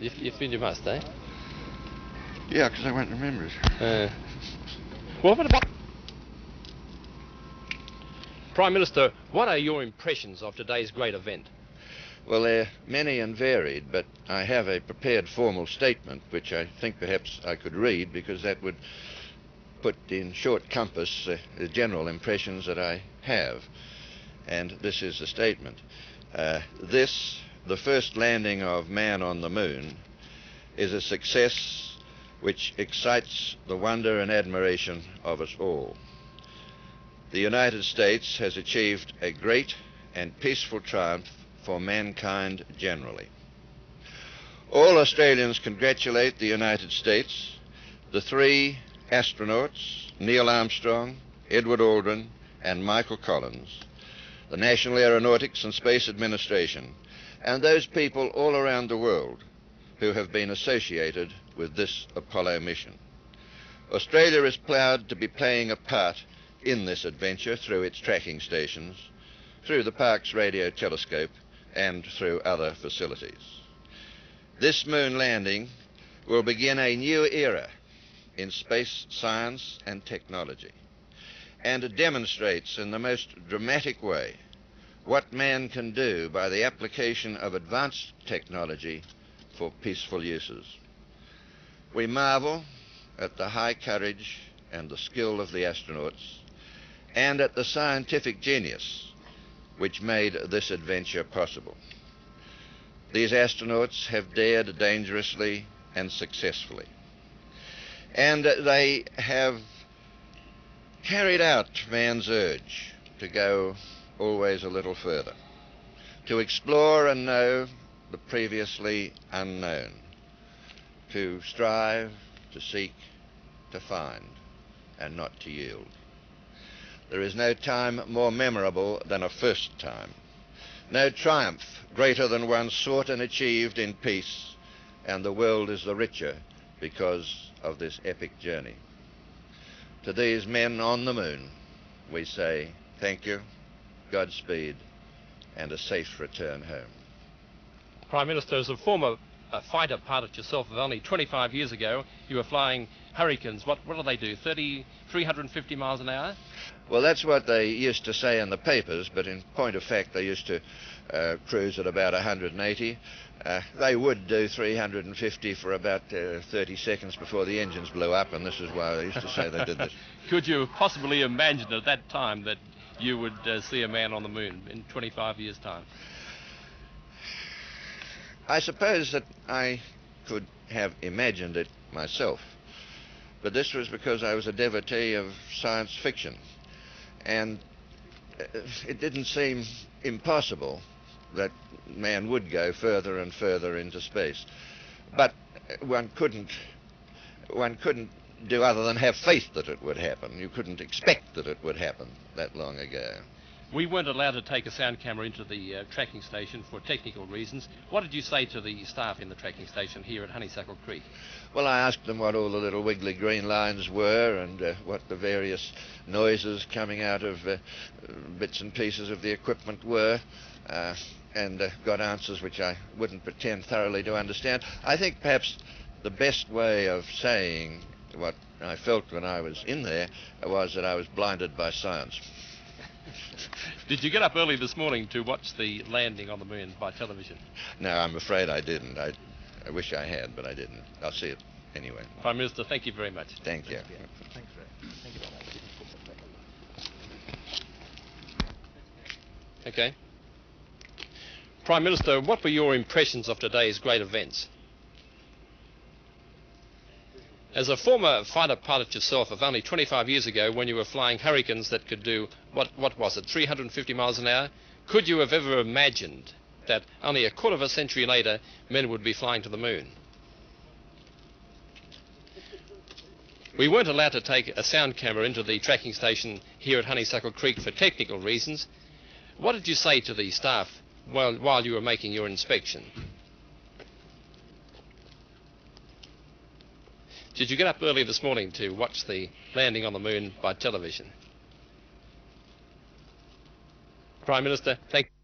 You feel you must, eh? Yeah, because I won't remember it. Well, what about... Prime Minister, what are your impressions of today's great event? Well, they're many and varied, but I have a prepared formal statement which I think perhaps I could read, because that would put in short compass the general impressions that I have. And this is the statement. This, the first landing of man on the moon, is a success which excites the wonder and admiration of us all. The United States has achieved a great and peaceful triumph for mankind generally. All Australians congratulate the United States, the three astronauts, Neil Armstrong, Edward Aldrin, and Michael Collins, the National Aeronautics and Space Administration, and those people all around the world who have been associated with this Apollo mission. Australia is proud to be playing a part in this adventure through its tracking stations, through the Parkes radio telescope, and through other facilities. This moon landing will begin a new era in space science and technology, and it demonstrates in the most dramatic way what man can do by the application of advanced technology for peaceful uses. We marvel at the high courage and the skill of the astronauts, and at the scientific genius which made this adventure possible. These astronauts have dared dangerously and successfully, and they have carried out man's urge to go always a little further, to explore and know the previously unknown, to strive, to seek, to find, and not to yield. There is no time more memorable than a first time, no triumph greater than one sought and achieved in peace, and the world is the richer because of this epic journey. To these men on the moon, we say thank you, Godspeed, and a safe return home. Prime Minister, as a former fighter pilot yourself, of only 25 years ago, you were flying Hurricanes. What do they do, 350 miles an hour? Well, that's what they used to say in the papers, but in point of fact they used to cruise at about 180. They would do 350 for about 30 seconds before the engines blew up, and this is why they used to say they did this. Could you possibly imagine at that time that you would see a man on the moon in 25 years' time? I suppose that I could have imagined it myself, but this was because I was a devotee of science fiction, and it didn't seem impossible that man would go further and further into space. But one couldn't do other than have faith that it would happen. You couldn't expect that it would happen that long ago. We weren't allowed to take a sound camera into the tracking station for technical reasons. What did you say to the staff in the tracking station here at Honeysuckle Creek? Well, I asked them what all the little wiggly green lines were, and what the various noises coming out of bits and pieces of the equipment were, and got answers which I wouldn't pretend thoroughly to understand. I think perhaps the best way of saying what I felt when I was in there was that I was blinded by science. Did you get up early this morning to watch the landing on the moon by television? No, I'm afraid I didn't. I wish I had, but I didn't. I'll see it anyway. Prime Minister, thank you very much. Thank you. Thanks, Ray. Thank you very much. Okay. Prime Minister, what were your impressions of today's great events? As a former fighter pilot yourself of only 25 years ago, when you were flying Hurricanes that could do, what was it, 350 miles an hour, could you have ever imagined that only a quarter of a century later men would be flying to the moon? We weren't allowed to take a sound camera into the tracking station here at Honeysuckle Creek for technical reasons. What did you say to the staff while you were making your inspection? Did you get up early this morning to watch the landing on the moon by television? Prime Minister, thank you.